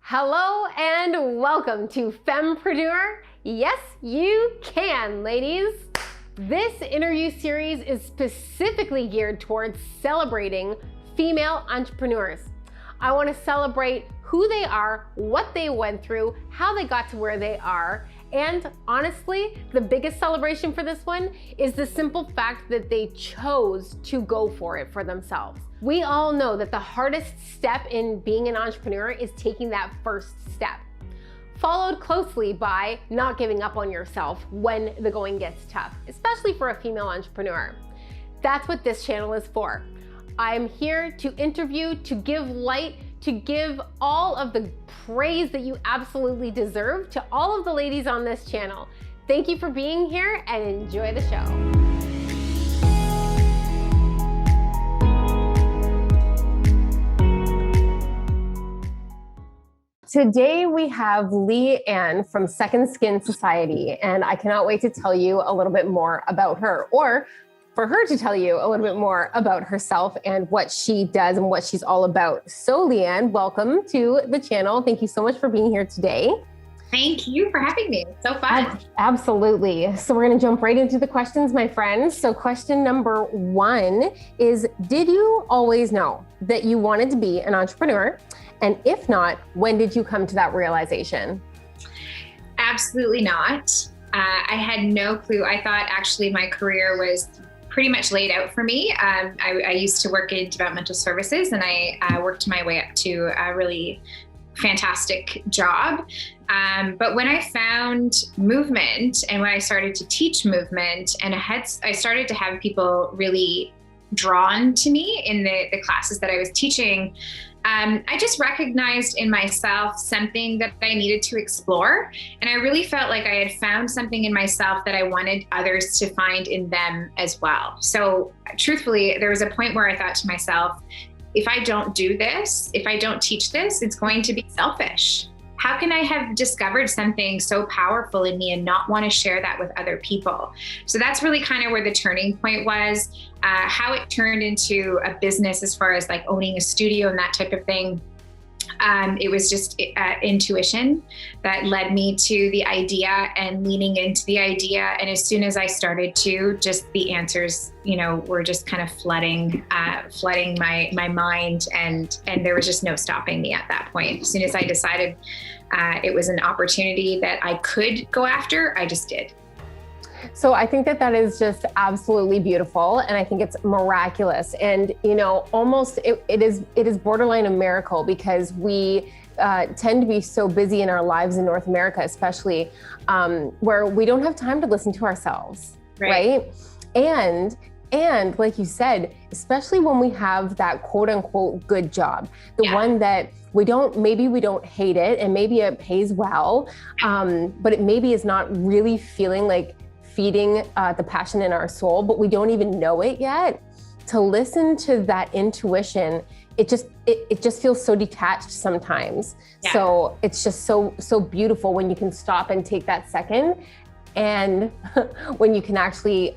Hello and welcome to FEMME-PRENEUR Yes, You Can, ladies. This interview series is specifically geared towards celebrating female entrepreneurs. I want to celebrate who they are, what they went through, how they got to where they are, and honestly, the biggest celebration for this one is the simple fact that they chose to go for it for themselves. We all know that the hardest step in being an entrepreneur is taking that first step, followed closely by not giving up on yourself when the going gets tough, especially for a female entrepreneur. That's what this channel is for. I'm here to interview, to give light, to give all of the praise that you absolutely deserve to all of the ladies on this channel. Thank you for being here and enjoy the show. Today we have Leanne from Sekond Skin Society, and I cannot wait to tell you a little bit more about her, or for her to tell you a little bit more about herself and what she does and what she's all about. So Leanne, welcome to the channel. Thank you so much for being here today. Thank you for having me. It's so fun. Absolutely. So we're going to jump right into the questions, my friends. So question number one is, did you always know that you wanted to be an entrepreneur? And if not, when did you come to that realization? Absolutely not. I had no clue. I thought actually my career was pretty much laid out for me. I used to work in developmental services, and I worked my way up to a really fantastic job. But when I found movement and when I started to teach movement, and I started to have people really drawn to me in the classes that I was teaching, I just recognized in myself something that I needed to explore. And I really felt like I had found something in myself that I wanted others to find in them as well. So truthfully, there was a point where I thought to myself, if I don't do this, if I don't teach this, it's going to be selfish. How can I have discovered something so powerful in me and not want to share that with other people? So that's really kind of where the turning point was. How it turned into a business as far as like owning a studio and that type of thing. It was just intuition that led me to the idea and leaning into the idea. And as soon as I started to, just the answers, were just kind of flooding my mind, and there was just no stopping me at that point. As soon as I decided it was an opportunity that I could go after, I just did. So I think that is just absolutely beautiful, and I think it's miraculous. And almost it is borderline a miracle, because we tend to be so busy in our lives in North America, especially where we don't have time to listen to ourselves, right? And like you said, especially when we have that quote unquote good job, the one that maybe we don't hate it, and maybe it pays well, but it maybe is not really feeling like feeding the passion in our soul, but we don't even know it yet. To listen to that intuition, it just feels so detached sometimes. Yeah. So it's just so beautiful when you can stop and take that second, and when you can actually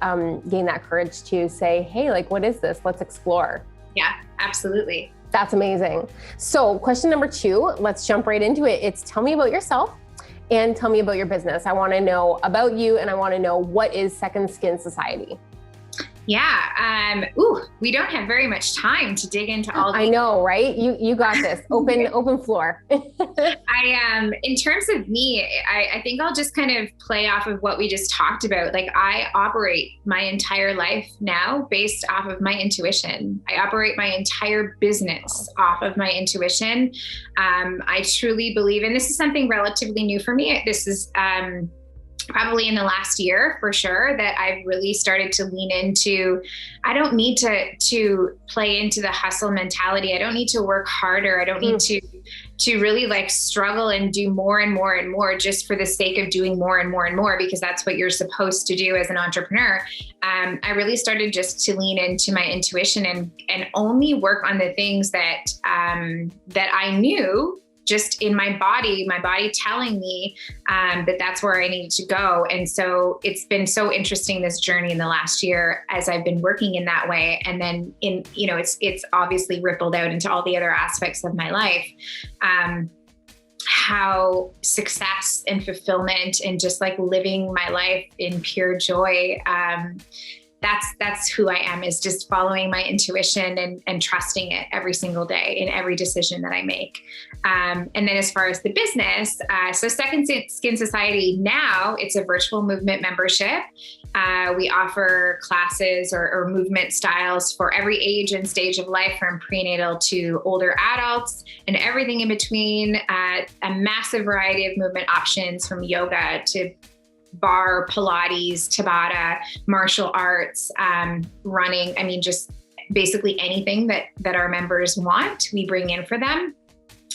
gain that courage to say, hey, like, what is this? Let's explore. Yeah, absolutely. That's amazing. So question number two, let's jump right into it. It's tell me about yourself and tell me about your business. I want to know about you, and I want to know, what is Sekond Skin Society? Yeah. We don't have very much time to dig into all these. I know, right? You got this. Open floor. In terms of me, I think I'll just kind of play off of what we just talked about. Like, I operate my entire life now based off of my intuition. I operate my entire business off of my intuition. I truly believe, and this is something relatively new for me. This is, probably in the last year for sure, that I've really started to lean into, I don't need to play into the hustle mentality. I don't need to work harder. I don't need to really like struggle and do more and more and more just for the sake of doing more and more and more, because that's what you're supposed to do as an entrepreneur. I really started just to lean into my intuition and only work on the things that I knew just in my body telling me that that's where I needed to go. And so it's been so interesting, this journey in the last year, as I've been working in that way. And then it's obviously rippled out into all the other aspects of my life. how success and fulfillment and just like living my life in pure joy, that's who I am, is just following my intuition and trusting it every single day in every decision that I make. And then as far as the business, so Second Skin Society, now it's a virtual movement membership. We offer classes or movement styles for every age and stage of life, from prenatal to older adults and everything in between. A massive variety of movement options, from yoga to bar, Pilates, Tabata, martial arts, running. I mean, just basically anything that our members want, we bring in for them.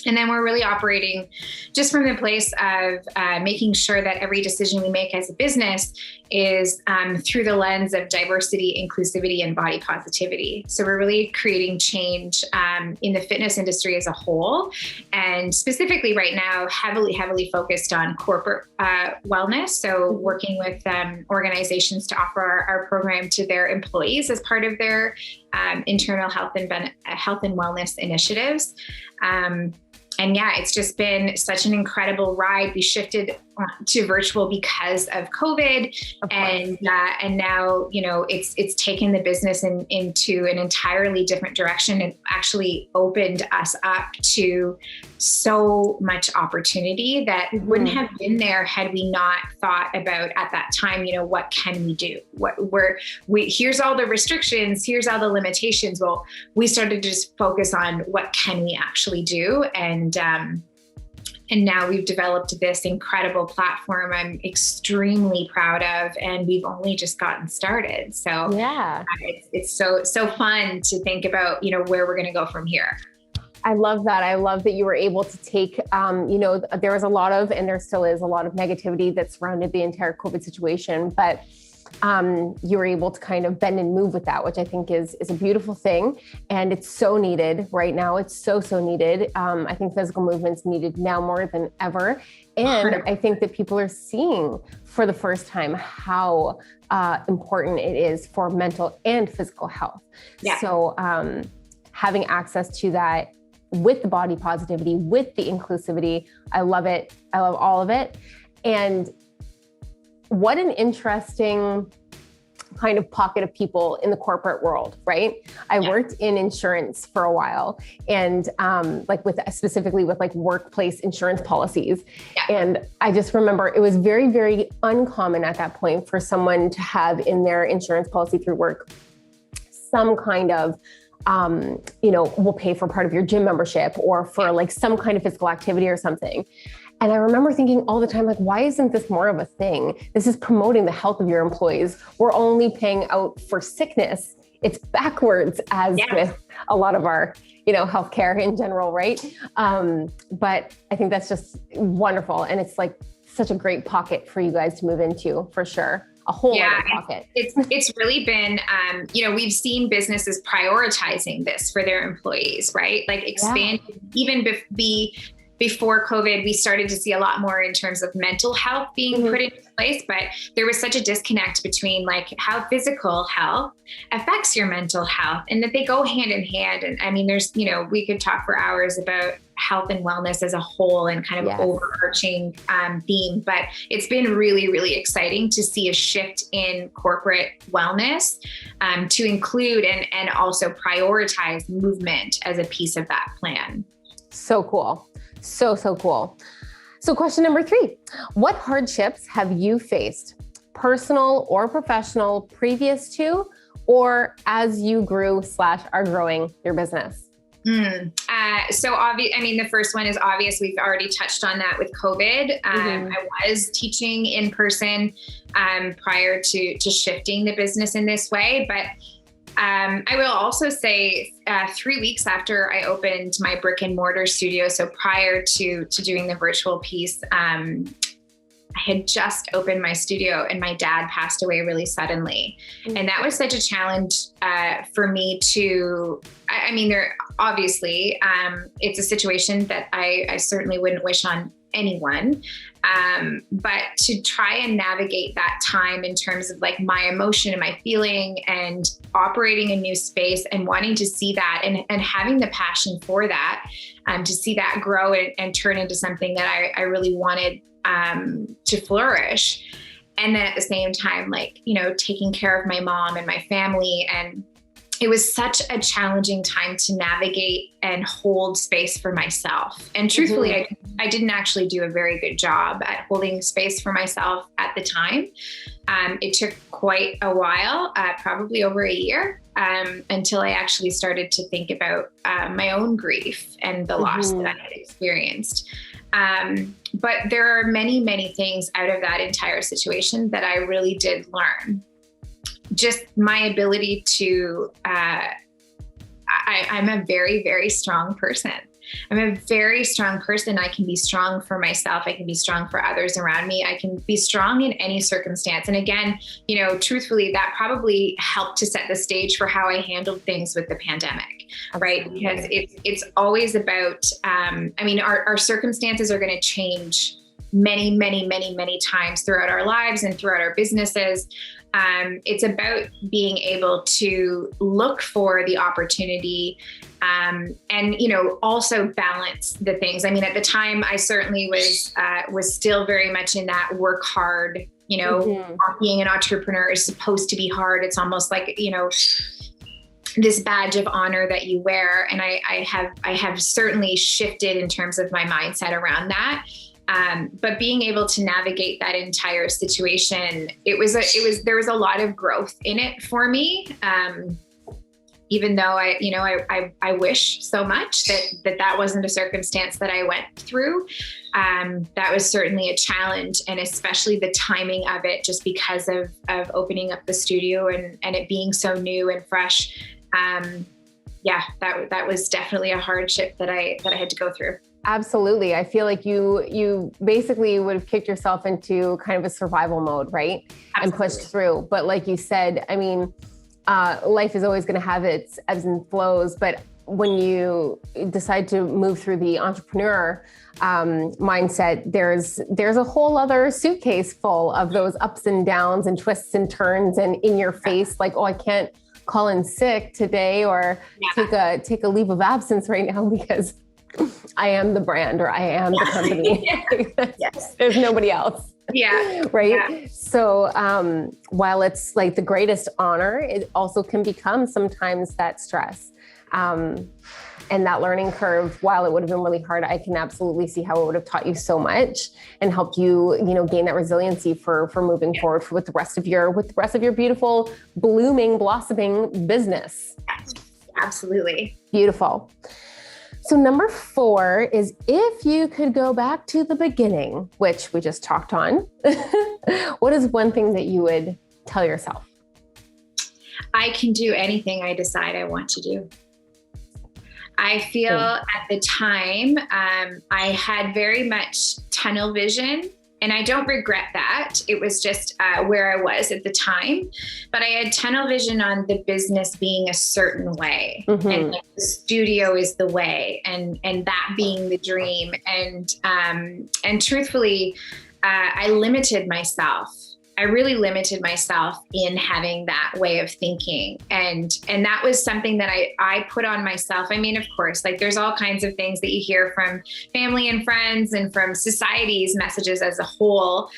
And then we're really operating just from the place of making sure that every decision we make as a business is through the lens of diversity, inclusivity, and body positivity. So we're really creating change in the fitness industry as a whole, and specifically right now, heavily focused on corporate wellness. So working with organizations to offer our program to their employees as part of their internal health and wellness initiatives. And yeah, it's just been such an incredible ride. We shifted to virtual because of COVID, and now, you know, it's taken the business into an entirely different direction, and actually opened us up to so much opportunity that wouldn't have been there had we not thought about at that time, you know, what can we do? Here's all the restrictions, here's all the limitations. Well, we started to just focus on what can we actually do, and now we've developed this incredible platform I'm extremely proud of, and we've only just gotten started. So yeah, it's so fun to think about, you know, where we're going to go from here. I love that. I love that you were able to take, you know, there was a lot of, and there still is a lot of negativity that surrounded the entire COVID situation, but you were able to kind of bend and move with that, which I think is a beautiful thing. And it's so needed right now. It's so needed. I think physical movement's needed now more than ever. And I think that people are seeing for the first time how important it is for mental and physical health. Yeah. So having access to that with the body positivity, with the inclusivity, I love it. I love all of it. And what an interesting kind of pocket of people in the corporate world, right? I worked in insurance for a while, and specifically with workplace insurance policies. Yeah. And I just remember it was very, very uncommon at that point for someone to have in their insurance policy through work some kind of we'll pay for part of your gym membership or for some kind of physical activity or something. And I remember thinking all the time, why isn't this more of a thing? This is promoting the health of your employees. We're only paying out for sickness. It's backwards as with a lot of our, healthcare in general, right? But I think that's just wonderful. And it's such a great pocket for you guys to move into, for sure. A whole other pocket. It's really been, we've seen businesses prioritizing this for their employees, right? Expanding, even before COVID, we started to see a lot more in terms of mental health being put into place, but there was such a disconnect between how physical health affects your mental health, and that they go hand in hand. And I mean, there's, we could talk for hours about health and wellness as a whole and kind of overarching theme, but it's been really, really exciting to see a shift in corporate wellness to include and also prioritize movement as a piece of that plan. So cool. So cool. So question number 3, what hardships have you faced, personal or professional, previous to, or as you grew / are growing your business? So obvious. I mean, the first one is obvious. We've already touched on that with COVID. I was teaching in person prior to shifting the business in this way, but I will also say 3 weeks after I opened my brick and mortar studio, so prior to doing the virtual piece, I had just opened my studio and my dad passed away really suddenly. And that was such a challenge for me to, there obviously, it's a situation that I certainly wouldn't wish on anyone. But to try and navigate that time in terms of like my emotion and my feeling and operating a new space and wanting to see that and having the passion for that, to see that grow and turn into something that I really wanted to flourish. And then at the same time, like, you know, taking care of my mom and my family. And it was such a challenging time to navigate and hold space for myself. And truthfully, I didn't actually do a very good job at holding space for myself at the time. It took quite a while, probably over a year, until I actually started to think about my own grief and the loss that I had experienced. But there are many, many things out of that entire situation that I really did learn. Just my ability to, I'm a very, very strong person. I'm a very strong person. I can be strong for myself. I can be strong for others around me. I can be strong in any circumstance. And again, you know, truthfully, that probably helped to set the stage for how I handled things with the pandemic, right? Because it's always about, I mean, our circumstances are going to change many, many, many, many times throughout our lives and throughout our businesses. It's about being able to look for the opportunity, and, you know, also balance the things. I mean, at the time I certainly was still very much in that work hard, you know, being an entrepreneur is supposed to be hard. It's almost like, you know, this badge of honor that you wear. And I have certainly shifted in terms of my mindset around that. But being able to navigate that entire situation, there was a lot of growth in it for me. Even though I wish so much that wasn't a circumstance that I went through. That was certainly a challenge, and especially the timing of it, just because of opening up the studio and it being so new and fresh. That was definitely a hardship that I had to go through. Absolutely. I feel like you basically would have kicked yourself into kind of a survival mode, right? Absolutely. And pushed through. But like you said, I mean, life is always going to have its ebbs and flows. But when you decide to move through the entrepreneur mindset, there's a whole other suitcase full of those ups and downs and twists and turns and in your face, like, oh, I can't call in sick today or take a leave of absence right now because I am the brand or I am the company. Yes. There's nobody else. Yeah. Right. Yeah. So while it's like the greatest honor, it also can become sometimes that stress. And that learning curve, while it would have been really hard, I can absolutely see how it would have taught you so much and helped you, gain that resiliency for moving forward with the rest of your beautiful, blooming, blossoming business. Absolutely. Beautiful. So number 4 is, if you could go back to the beginning, which we just talked on, what is one thing that you would tell yourself? I can do anything I decide I want to do. I feel at the time, I had very much tunnel vision, and I don't regret that. It was just where I was at the time, but I had tunnel vision on the business being a certain way, and like the studio is the way, and that being the dream. And truthfully, I limited myself. I really limited myself in having that way of thinking. And that was something that I put on myself. I mean, of course, like there's all kinds of things that you hear from family and friends and from society's messages as a whole.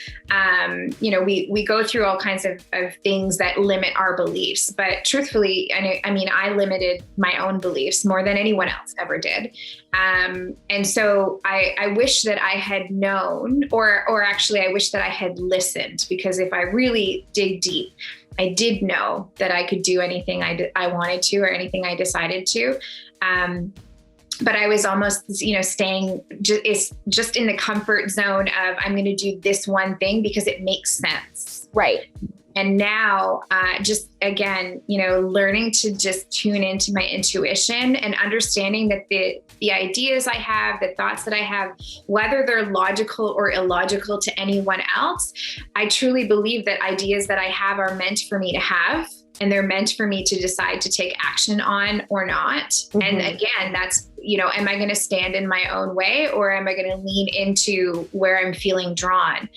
We go through all kinds of things that limit our beliefs, but truthfully, I limited my own beliefs more than anyone else ever did. And so I wish that I had known, or actually I wish that I had listened, because if I really dig deep, I did know that I could do anything I wanted to, or anything I decided to. But I was almost, staying just in the comfort zone of, I'm going to do this one thing because it makes sense. Right. And now, just again, learning to just tune into my intuition and understanding that the ideas I have, the thoughts that I have, whether they're logical or illogical to anyone else, I truly believe that ideas that I have are meant for me to have, and they're meant for me to decide to take action on or not. And again, that's, am I going to stand in my own way, or am I going to lean into where I'm feeling drawn?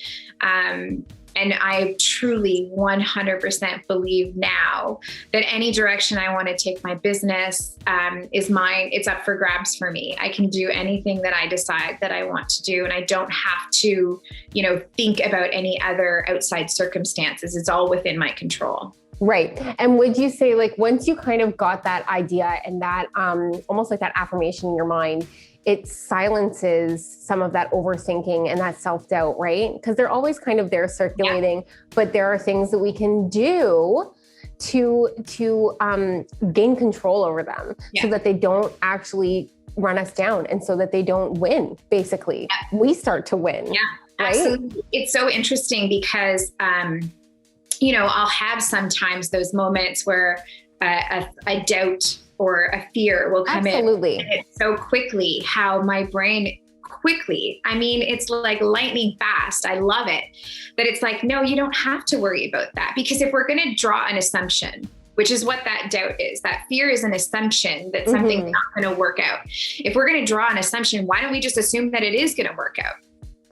And I truly 100% believe now that any direction I want to take my business is mine. It's up for grabs for me. I can do anything that I decide that I want to do. And I don't have to, think about any other outside circumstances. It's all within my control. Right. And would you say, like, once you kind of got that idea and that almost like that affirmation in your mind, it silences some of that overthinking and that self-doubt, right? Because they're always kind of there circulating, but there are things that we can do to gain control over them so that they don't actually run us down, and so that they don't win, basically. We start to win. Yeah, right? Absolutely. It's so interesting because, I'll have sometimes those moments where a doubt or a fear will come in. And it's so quickly how my brain it's like lightning fast. I love it. But it's like, no, you don't have to worry about that, because if we're going to draw an assumption, which is what that doubt is, that fear is an assumption that something's not going to work out. If we're going to draw an assumption, why don't we just assume that it is going to work out?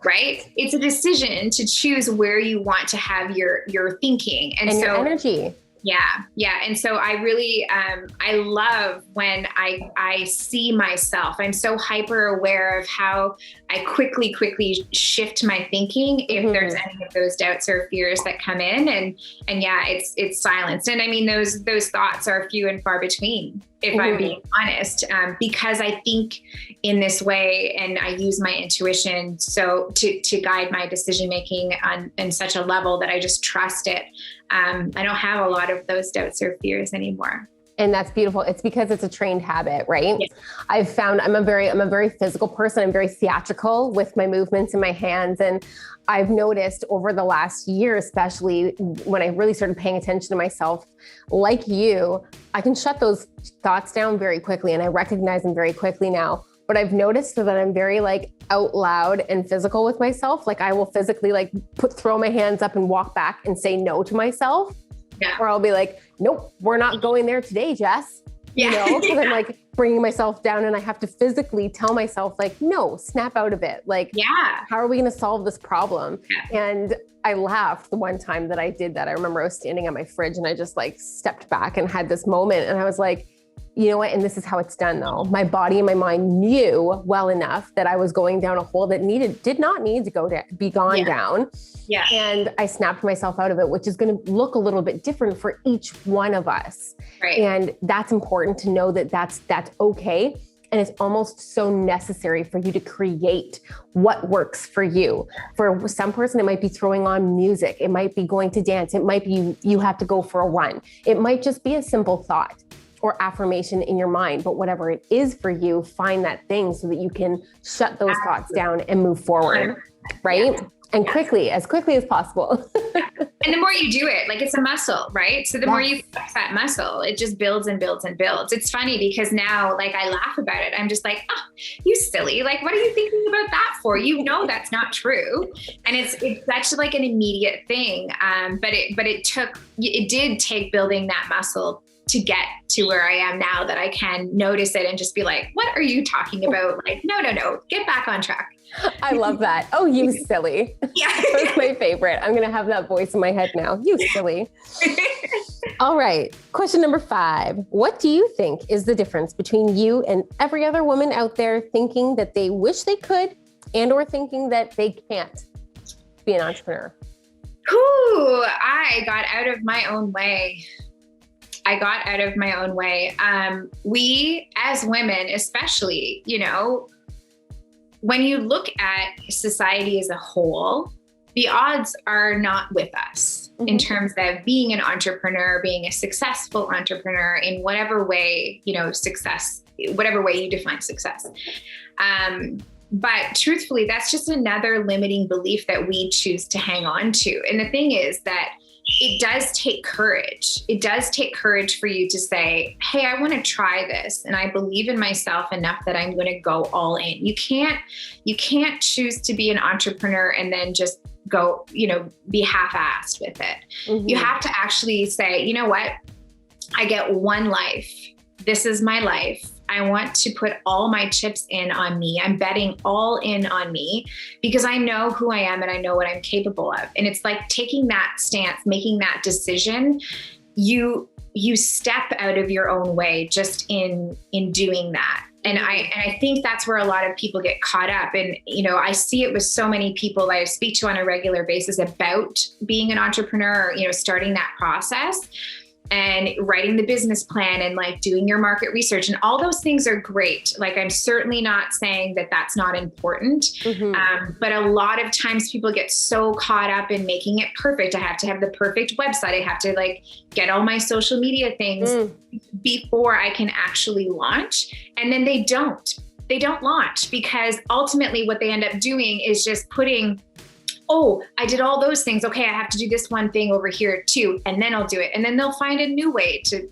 Right? It's a decision to choose where you want to have your thinking and so your energy. Yeah. And so I really, I love when I see myself. I'm so hyper aware of how I quickly shift my thinking if there's any of those doubts or fears that come in. And yeah, it's silenced. And I mean, those thoughts are few and far between, if I'm being honest, because I think in this way, and I use my intuition so to guide my decision-making on such a level that I just trust it. I don't have a lot of those doubts or fears anymore. And that's beautiful. It's because it's a trained habit, right? Yes. I've found I'm a very physical person. I'm very theatrical with my movements in my hands. And I've noticed over the last year, especially when I really started paying attention to myself, like you, I can shut those thoughts down very quickly, and I recognize them very quickly now. But I've noticed that I'm very out loud and physical with myself. Like I will physically throw my hands up and walk back and say no to myself. Yeah. Or I'll be like, nope, we're not going there today, Jess. Yeah. Because I'm bringing myself down, and I have to physically tell myself no, snap out of it. How are we going to solve this problem? Yeah. And I laughed the one time that I did that. I remember I was standing at my fridge and I just stepped back and had this moment, and I was like, you know what? And this is how it's done though. My body and my mind knew well enough that I was going down a hole that did not need to be gone down. Yeah. And I snapped myself out of it, which is going to look a little bit different for each one of us. Right. And that's important to know that that's okay. And it's almost so necessary for you to create what works for you. For some person, it might be throwing on music. It might be going to dance. It might be you have to go for a run. It might just be a simple thought or affirmation in your mind, but whatever it is for you, find that thing so that you can shut those thoughts down and move forward, right? Yeah. And as quickly as possible. And the more you do it, it's a muscle, right? So the more you flex that muscle, it just builds and builds and builds. It's funny because now, I laugh about it. I'm just like, oh, you silly. What are you thinking about that for? That's not true. And it's such an immediate thing. But it did take building that muscle to get to where I am now, that I can notice it and just be like, what are you talking about? No, get back on track. I love that. Oh, you silly. Yeah. That's my favorite. I'm going to have that voice in my head now. You silly. All right. Question number 5. What do you think is the difference between you and every other woman out there thinking that they wish they could or thinking that they can't be an entrepreneur? I got out of my own way. We as women, especially, when you look at society as a whole, the odds are not with us in terms of being an entrepreneur, being a successful entrepreneur in whatever way, whatever way you define success. But truthfully, that's just another limiting belief that we choose to hang on to. And the thing is that it does take courage. It does take courage for you to say, hey, I want to try this. And I believe in myself enough that I'm going to go all in. You can't choose to be an entrepreneur and then just go, be half-assed with it. You have to actually say, you know what? I get one life. This is my life. I want to put all my chips in on me. I'm betting all in on me because I know who I am and I know what I'm capable of. And it's like taking that stance, making that decision. You step out of your own way just in doing that. And I think that's where a lot of people get caught up. And, I see it with so many people that I speak to on a regular basis about being an entrepreneur, starting that process and writing the business plan and like doing your market research, and all those things are great. Like, I'm certainly not saying that that's not important. But a lot of times people get so caught up in making it perfect. I have to have the perfect website. I have to like get all my social media things before I can actually launch. And then they don't launch, because ultimately what they end up doing is just putting, oh, I did all those things. Okay, I have to do this one thing over here too, and then I'll do it. And then they'll find a new way to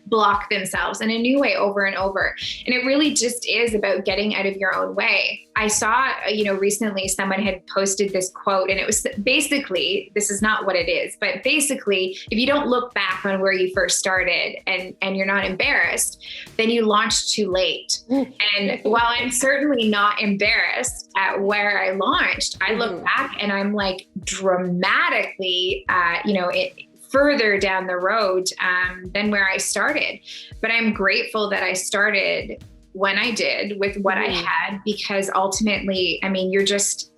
block themselves, and a new way over and over. And it really just is about getting out of your own way. I saw, recently someone had posted this quote, and it was basically, this is not what it is, but basically, if you don't look back on where you first started and you're not embarrassed, then you launched too late. And while I'm certainly not embarrassed at where I launched, I look back and I'm like dramatically, further down the road than where I started. But I'm grateful that I started when I did with what I had, because ultimately, I mean, you're just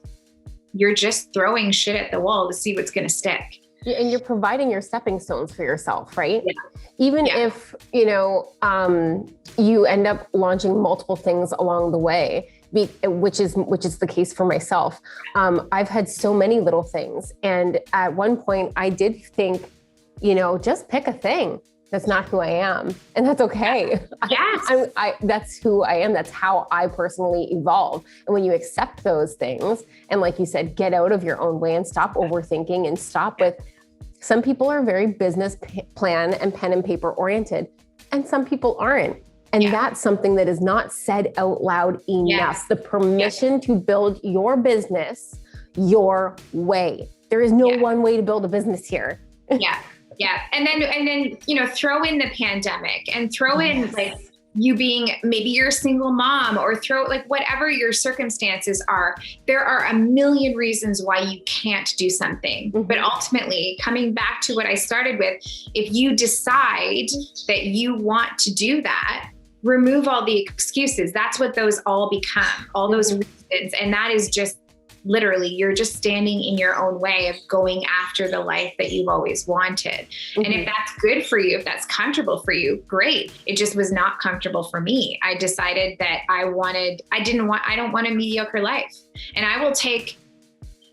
throwing shit at the wall to see what's going to stick. And you're providing your stepping stones for yourself, right? Yeah. Even if, you end up launching multiple things along the way, which is the case for myself. I've had so many little things. And at one point I did think, just pick a thing. That's not who I am. And that's okay. Yes. That's who I am. That's how I personally evolve. And when you accept those things, and like you said, get out of your own way and stop overthinking and stop with, some people are very business plan and pen and paper oriented, and some people aren't. And that's something that is not said out loud enough. Yes. The permission to build your business your way. There is no one way to build a business here. Yeah. And then, throw in the pandemic, and throw in like you being, maybe you're a single mom, or throw like whatever your circumstances are. There are a million reasons why you can't do something. But ultimately, coming back to what I started with, if you decide that you want to do that, remove all the excuses. That's what those all become, all those reasons. And that is just literally, you're just standing in your own way of going after the life that you've always wanted. And if that's good for you, if that's comfortable for you, great. It just was not comfortable for me. I decided that I don't want a mediocre life. And I will take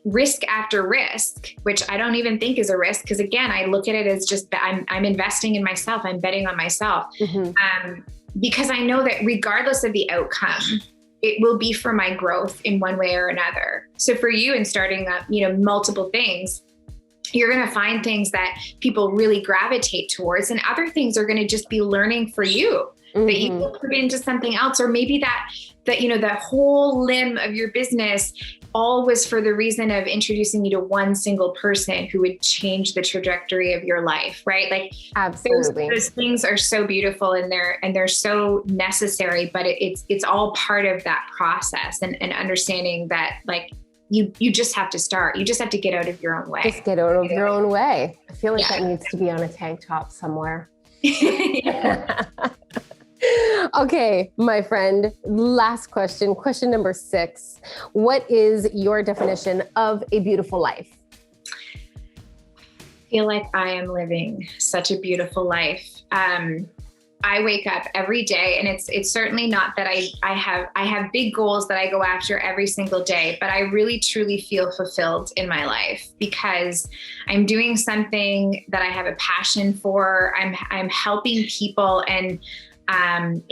risk after risk, which I don't even think is a risk. Because again, I look at it as just, I'm investing in myself. I'm betting on myself. Because I know that regardless of the outcome, it will be for my growth in one way or another. So for you, in starting up, multiple things, you're going to find things that people really gravitate towards, and other things are going to just be learning for you that you can put into something else. Or maybe that the whole limb of your business all was for the reason of introducing you to one single person who would change the trajectory of your life, right? Like, absolutely, those things are so beautiful, and they're so necessary, but it's all part of that process, and understanding that like you just have to start. You just have to get out of your own way. Just get out of your own way. I feel like that needs to be on a tank top somewhere. Okay, my friend, last question number 6. What is your definition of a beautiful life? I feel like I am living such a beautiful life. I wake up every day, and it's certainly not that I have big goals that I go after every single day, but I really truly feel fulfilled in my life because I'm doing something that I have a passion for. I'm helping people, and I'm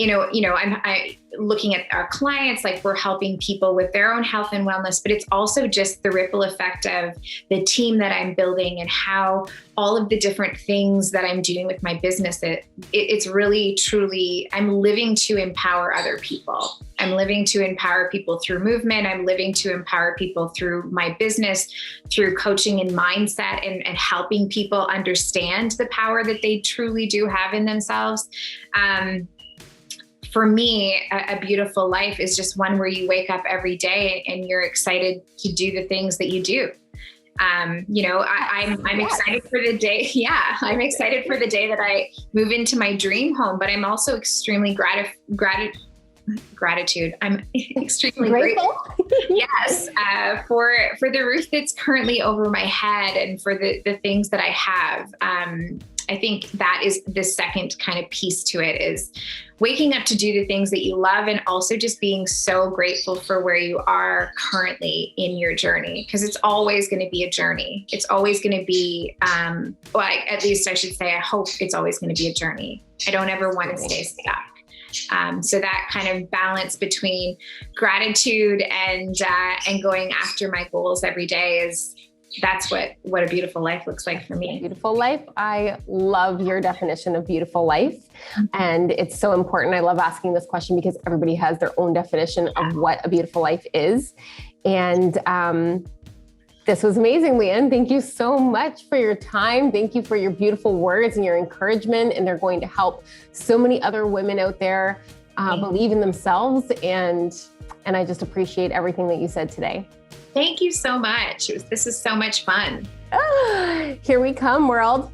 looking at our clients, like we're helping people with their own health and wellness, but it's also just the ripple effect of the team that I'm building and how all of the different things that I'm doing with my business. It's really, truly, I'm living to empower other people. I'm living to empower people through movement. I'm living to empower people through my business, through coaching and mindset, and helping people understand the power that they truly do have in themselves. For me, a beautiful life is just one where you wake up every day and you're excited to do the things that you do. I'm excited for the day. Yeah, I'm excited for the day that I move into my dream home, but I'm also extremely gratitude. I'm extremely grateful. Yes, for the roof that's currently over my head and for the things that I have. I think that is the second kind of piece to it, is waking up to do the things that you love, and also just being so grateful for where you are currently in your journey, because it's always going to be a journey. It's always going to be, at least I should say, I hope it's always going to be a journey. I don't ever want to stay stuck. So that kind of balance between gratitude and going after my goals every day that's what a beautiful life looks like for me. Beautiful life. I love your definition of beautiful life. And it's so important. I love asking this question because everybody has their own definition of what a beautiful life is. And this was amazing, Leanne. Thank you so much for your time. Thank you for your beautiful words and your encouragement. And they're going to help so many other women out there believe in themselves. And I just appreciate everything that you said today. Thank you so much. This is so much fun. Here we come, world.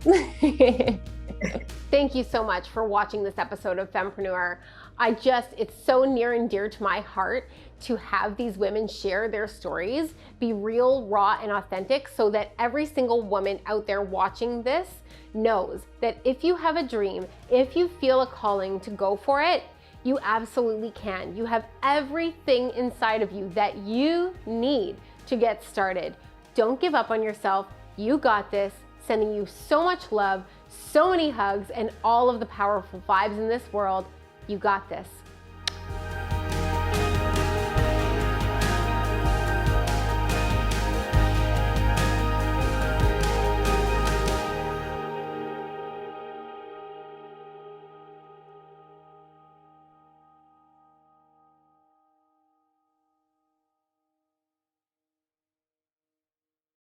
Thank you so much for watching this episode of FEMME-PRENEUR. It's so near and dear to my heart to have these women share their stories, be real, raw, and authentic, so that every single woman out there watching this knows that if you have a dream, if you feel a calling to go for it, you absolutely can. You have everything inside of you that you need to get started. Don't give up on yourself. You got this. Sending you so much love, so many hugs, and all of the powerful vibes in this world. You got this.